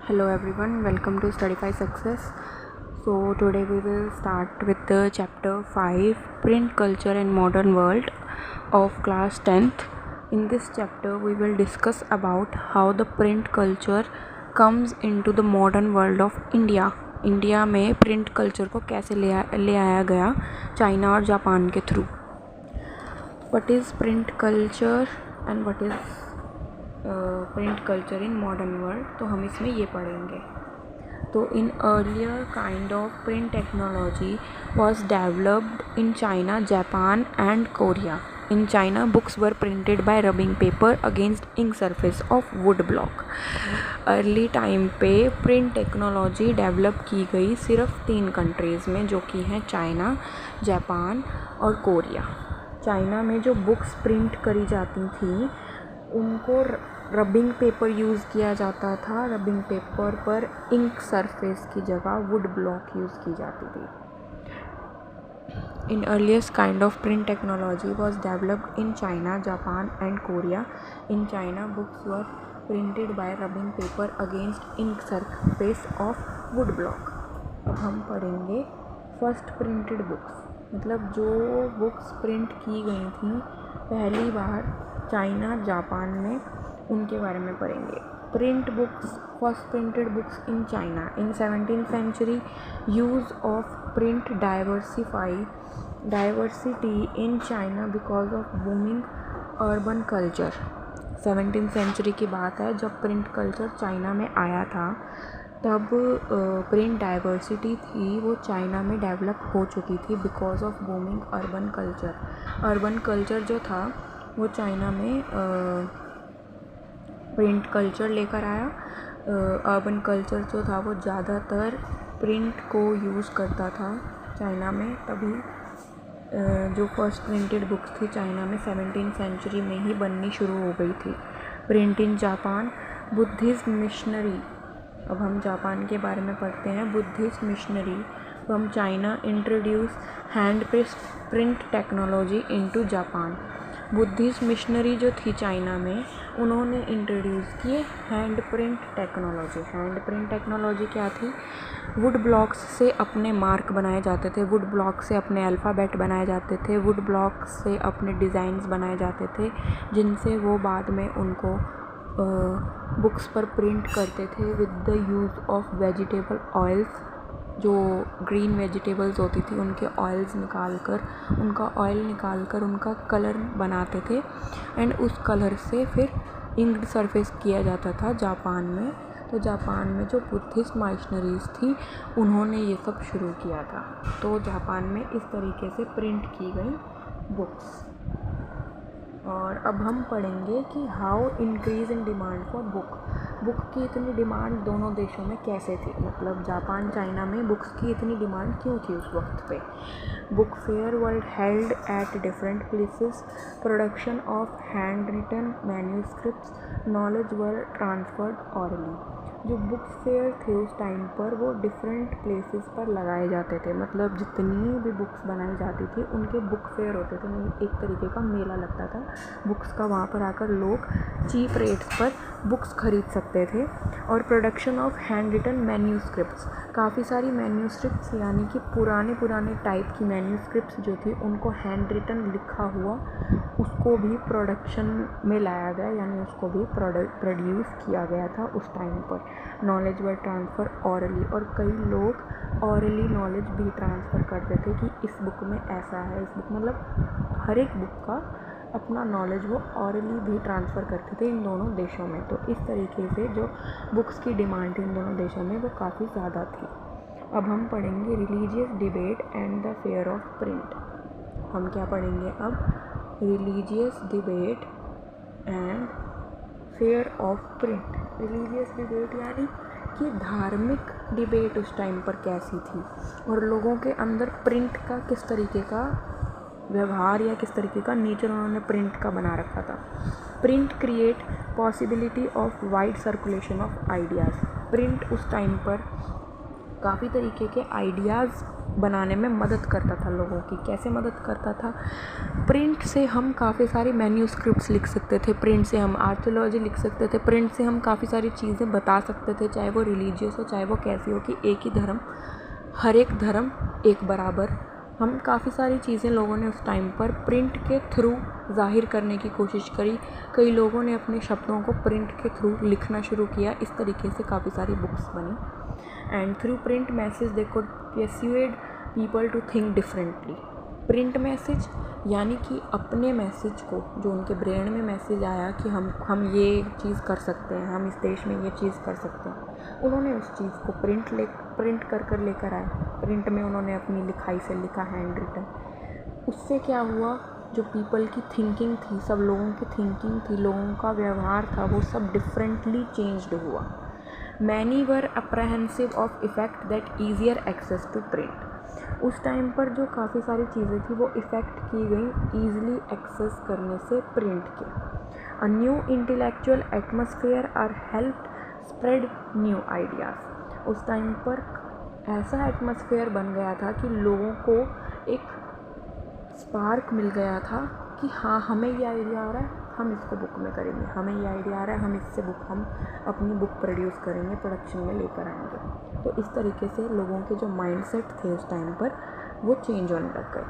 Hello everyone, welcome to Studify Success. So today we will start with the chapter 5 Print Culture and Modern World of class 10th. In this chapter we will discuss about how the print culture comes into the modern world of India. India में print culture को कैसे ले आया गया China और Japan के through. What is print culture and what is print culture in modern world, तो हम इसमें ये पढ़ेंगे. तो in earlier kind of print technology was developed in China, Japan and Korea. In China books were printed by rubbing paper against ink surface of wood block. Early time पे print technology develop की गई सिर्फ 3 countries में, जो कि हैं China, Japan और Korea. China में जो बुक्स प्रिंट करी जाती थी उनको रबिंग पेपर यूज़ किया जाता था. रबिंग पेपर पर इंक सरफेस की जगह वुड ब्लॉक यूज़ की जाती थी. In earliest kind of print technology was developed in China, Japan and Korea. In China books were printed by rubbing paper against ink surface of wood block. अब हम पढ़ेंगे first printed books, मतलब जो books print की गई थी पहली बार China, Japan में, उनके बारे में पढ़ेंगे. Print books, first printed books in China in 17th century. Use of print diversity in China because of booming urban culture. 17th century की बात है जब प्रिंट कल्चर चाइना में आया था. तब प्रिंट डाइवर्सिटी थी वो चाइना में डेवलप हो चुकी थी because of booming urban culture. Urban culture जो था वो चाइना में प्रिंट कल्चर लेकर आया. अर्बन कल्चर जो था वो ज़्यादातर प्रिंट को यूज़ करता था चाइना में. तभी जो फर्स्ट प्रिंटेड बुक्स थी चाइना में 17th सेंचुरी में ही बननी शुरू हो गई थी. Print in Japan, Buddhist missionary. अब हम जापान के बारे में पढ़ते हैं. Buddhist missionary from China introduce hand print technology into Japan. Buddhist missionary जो थी चाइना में उन्होंने इंट्रोड्यूस किए hand print technology. Hand print technology क्या थी? वुड ब्लॉक्स से अपने मार्क बनाए जाते थे, वुड ब्लॉक से अपने अल्फ़ाबेट बनाए जाते थे, वुड ब्लॉक से अपने डिज़ाइंस बनाए जाते थे, जिनसे वो बाद में उनको बुक्स पर प्रिंट करते थे with the use of vegetable oils. जो ग्रीन वेजिटेबल्स होती थी उनके ऑयल्स निकाल कर उनका कलर बनाते थे एंड उस कलर से फिर इंक्ड सरफेस किया जाता था जापान में. तो जापान में जो बुद्धिस्ट मिशनरीज़ थी उन्होंने ये सब शुरू किया था. तो जापान में इस तरीके से प्रिंट की गई बुक्स. और अब हम पढ़ेंगे कि how increase in demand for book की इतनी डिमांड दोनों देशों में कैसे थी, मतलब जापान चाइना में बुक्स की इतनी डिमांड क्यों थी उस वक्त पे. Book fair world held at different places. Production of hand written manuscripts, knowledge were transferred orally. जो बुक फेयर थे उस टाइम पर वो डिफरेंट प्लेसेस पर लगाए जाते थे, मतलब जितनी भी बुक्स बनाई जाती थी उनके बुक फेयर होते थे. एक तरीके का मेला लगता था बुक्स का. वहाँ पर आकर लोग चीप रेट्स पर बुक्स खरीद सकते थे. और production of hand written manuscripts, काफ़ी सारी मैन्यूस्क्रिप्ट्स यानी कि पुराने टाइप की मैन्यूस्क्रिप्ट्स जो थी उनको हैंड रिटन लिखा हुआ उसको भी प्रोडक्शन में लाया गया, यानी उसको भी प्रोड्यूस किया गया था उस टाइम पर. नॉलेज वर ट्रांसफ़र ऑरली, और कई लोग ऑरली नॉलेज भी ट्रांसफ़र करते थे कि इस बुक में ऐसा है, इस बुक मतलब हर एक बुक का अपना नॉलेज वो ऑरली भी ट्रांसफ़र करते थे इन दोनों देशों में. तो इस तरीके से जो बुक्स की डिमांड इन दोनों देशों में वो काफ़ी ज़्यादा थी. अब हम पढ़ेंगे religious debate and the fair of print. हम क्या पढ़ेंगे अब? Religious debate and fair of print. Religious debate यानी कि धार्मिक डिबेट उस टाइम पर कैसी थी और लोगों के अंदर प्रिंट का किस तरीके का व्यवहार या किस तरीके का नेचर उन्होंने प्रिंट का बना रखा था. Print create possibility of wide circulation of ideas. Print उस टाइम पर काफ़ी तरीके के आइडियाज़ बनाने में मदद करता था लोगों की। कैसे मदद करता था? प्रिंट से हम काफ़ी सारी मैन्यूस्क्रिप्ट्स लिख सकते थे, प्रिंट से हम आर्थियोलॉजी लिख सकते थे, प्रिंट से हम काफ़ी सारी चीज़ें बता सकते थे, चाहे वो रिलीजियस हो चाहे वो कैसी हो, कि एक ही धर्म, हर एक धर्म एक बराबर। हम काफ़ी सारी चीज़ें लोगों ने उस टाइम पर प्रिंट के थ्रू ज़ाहिर करने की कोशिश करी। कई लोगों ने अपने शब्दों को प्रिंट के थ्रू लिखना शुरू किया। इस तरीके से काफ़ी सारी बुक्स बनी। And through print message they could persuade people to think differently. Print message यानी कि अपने मैसेज को, जो उनके ब्रेन में मैसेज आया कि हम ये चीज़ कर सकते हैं, हम इस देश में ये चीज़ कर सकते हैं, उन्होंने उस चीज़ को प्रिंट कर लेकर आए। प्रिंट में उन्होंने अपनी लिखाई से लिखा, हैंड रिटन। उससे क्या हुआ, जो पीपल की थिंकिंग थी, सब लोगों की थिंकिंग थी, लोगों का व्यवहार था, वो सब डिफरेंटली चेंज्ड हुआ। Many were apprehensive of effect that easier access to print. उस टाइम पर जो काफ़ी सारी चीज़ें थी वो इफ़ेक्ट की गई ईज़िली एक्सेस करने से प्रिंट के। A new intellectual atmosphere are helped spread new ideas. उस टाइम पर ऐसा एटमॉस्फेयर बन गया था कि लोगों को एक स्पार्क मिल गया था कि हाँ, हमें ये आइडिया आ रहा है, हम इसको बुक में करेंगे, हमें ये आइडिया आ रहा है, हम इससे हम अपनी बुक प्रोड्यूस करेंगे, प्रोडक्शन में लेकर आएंगे। तो इस तरीके से लोगों के जो माइंडसेट थे उस टाइम पर वो चेंज होने लग गए।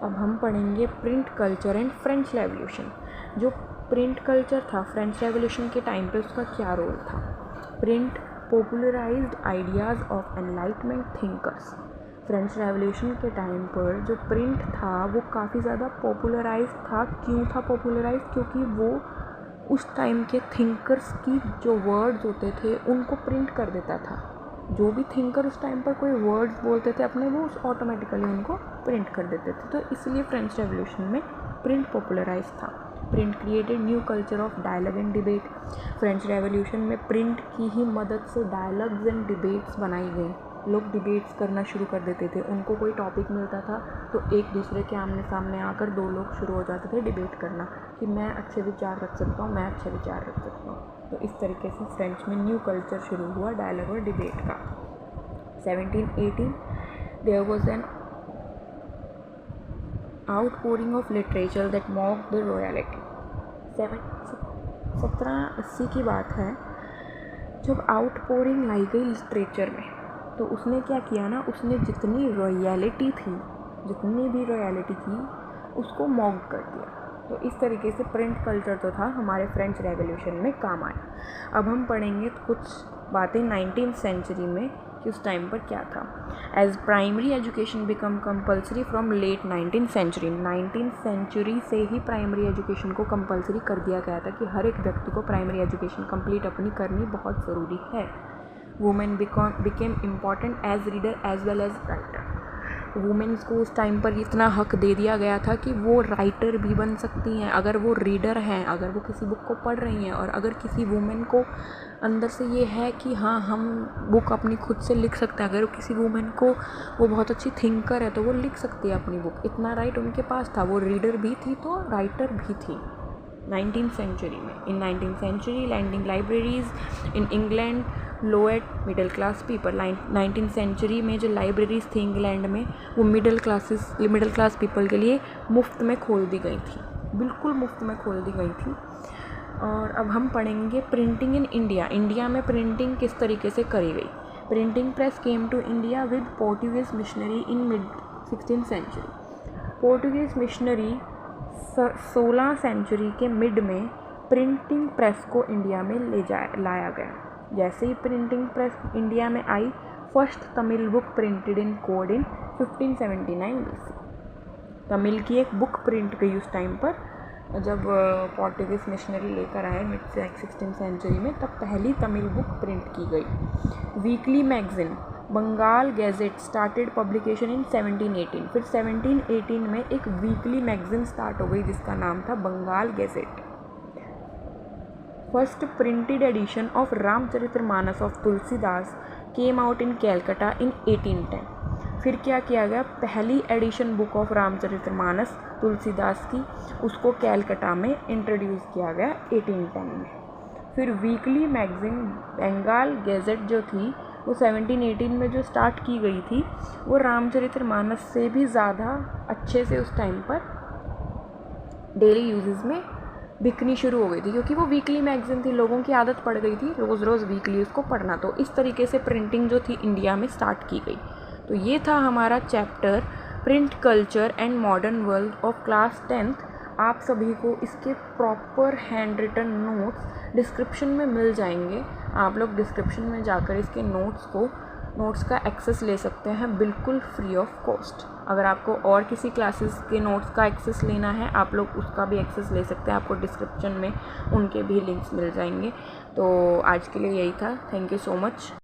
अब हम पढ़ेंगे print culture and French revolution. जो प्रिंट कल्चर था फ्रेंच रेवोल्यूशन के टाइम पे, उसका क्या रोल था? Print popularised ideas of enlightenment thinkers. French revolution के टाइम पर जो प्रिंट था वो काफ़ी ज़्यादा पॉपुलराइज था। क्यों था पॉपुलराइज? क्योंकि वो उस टाइम के थिंकर्स की जो वर्ड्स होते थे उनको प्रिंट कर देता था। जो भी थिंकर उस टाइम पर कोई वर्ड्स बोलते थे अपने, वो ऑटोमेटिकली उनको प्रिंट कर देते थे। तो इसलिए फ्रेंच रेवोल्यूशन में प्रिंट पॉपुलराइज था। Print created new culture of dialogue and debate. French revolution में प्रिंट की ही मदद से डायलॉग्स एंड डिबेट्स बनाई गई। लोग डिबेट्स करना शुरू कर देते थे। उनको कोई टॉपिक मिलता था तो एक दूसरे के आमने सामने आकर दो लोग शुरू हो जाते थे डिबेट करना कि मैं अच्छे विचार रख सकता हूँ, मैं अच्छे विचार रख सकता हूँ। तो इस तरीके से फ्रेंच में न्यू कल्चर शुरू हुआ डायलॉग और डिबेट का। 1718 there was an outpouring of literature that mocked the royalty. 1780 की बात है जब आउटपोरिंग लाई गई लिटरेचर में। तो उसने क्या किया ना, उसने जितनी रॉयलिटी थी, जितनी भी रॉयलिटी थी, उसको मॉक कर दिया। तो इस तरीके से प्रिंट कल्चर तो था हमारे फ्रेंच रेवोल्यूशन में काम आया। अब हम पढ़ेंगे कुछ बातें 19th सेंचुरी में कि उस टाइम पर क्या था। As primary education become compulsory from late 19th century. 19th century से ही प्राइमरी एजुकेशन को कंपल्सरी कर दिया गया था कि हर एक व्यक्ति को प्राइमरी एजुकेशन कंप्लीट अपनी करनी बहुत ज़रूरी है। Women became important as reader as well as writer. Women's को उस टाइम पर इतना हक दे दिया गया था कि वो राइटर भी बन सकती हैं अगर वो रीडर हैं, अगर वो किसी बुक को पढ़ रही हैं। और अगर किसी वुमेन को अंदर से ये है कि हाँ, हम बुक अपनी खुद से लिख सकते हैं, अगर किसी वुमेन को वो बहुत अच्छी थिंकर है तो वो लिख सकती है अपनी बुक, इतना राइट उनके पास था। वो रीडर भी थी तो राइटर भी थी 19th सेंचुरी में। In 19th century lending libraries in England लोएट middle class people. 19th century में जो लाइब्रेरीज़ थी इंग्लैंड में, वो मिडिल क्लास पीपल के लिए मुफ्त में खोल दी गई थी, बिल्कुल मुफ्त में खोल दी गई थी। और अब हम पढ़ेंगे प्रिंटिंग इन इंडिया। इंडिया में प्रिंटिंग किस तरीके से करी गई। Printing press came to India with Portuguese missionary in mid 16th century. Portuguese missionary 16 century के मिड में प्रिंटिंग प्रेस को इंडिया में लाया गया। जैसे ही प्रिंटिंग प्रेस इंडिया में आई, first Tamil book printed in कोड इन 1579 BC। तमिल की एक बुक प्रिंट गई उस टाइम पर जब पोर्टुगीज़ मिशनरी लेकर आए मिड 16th सेंचुरी में, तब पहली तमिल बुक प्रिंट की गई। Weekly magazine Bengal gazette started publication in 1718। फिर 1718 में एक वीकली मैगज़ीन स्टार्ट हो गई जिसका नाम था Bengal gazette. First printed edition of Ramcharitmanas of Tulsidas came out in Calcutta in 1810। फिर क्या किया गया, पहली edition book of Ramcharitmanas Tulsidas की, उसको कैलकाटा में इंट्रोड्यूस किया गया 1810 में। फिर वीकली मैगज़ीन बंगाल गैजेट जो थी वो 1718 में जो स्टार्ट की गई थी वो रामचरितमानस से भी ज़्यादा अच्छे से उस टाइम पर डेली यूजेस में बिकनी शुरू हो गई थी, क्योंकि वो वीकली मैगज़ीन थी, लोगों की आदत पड़ गई थी रोज़ रोज़ वीकली उसको पढ़ना। तो इस तरीके से प्रिंटिंग जो थी इंडिया में स्टार्ट की गई। तो ये था हमारा chapter print culture and modern world of class 10th। आप सभी को इसके proper hand written notes description में मिल जाएंगे। आप लोग डिस्क्रिप्शन में जाकर इसके नोट्स का एक्सेस ले सकते हैं बिल्कुल फ्री ऑफ कॉस्ट। अगर आपको और किसी क्लासेस के नोट्स का एक्सेस लेना है आप लोग उसका भी एक्सेस ले सकते हैं, आपको डिस्क्रिप्शन में उनके भी लिंक्स मिल जाएंगे। तो आज के लिए यही था। Thank you so much.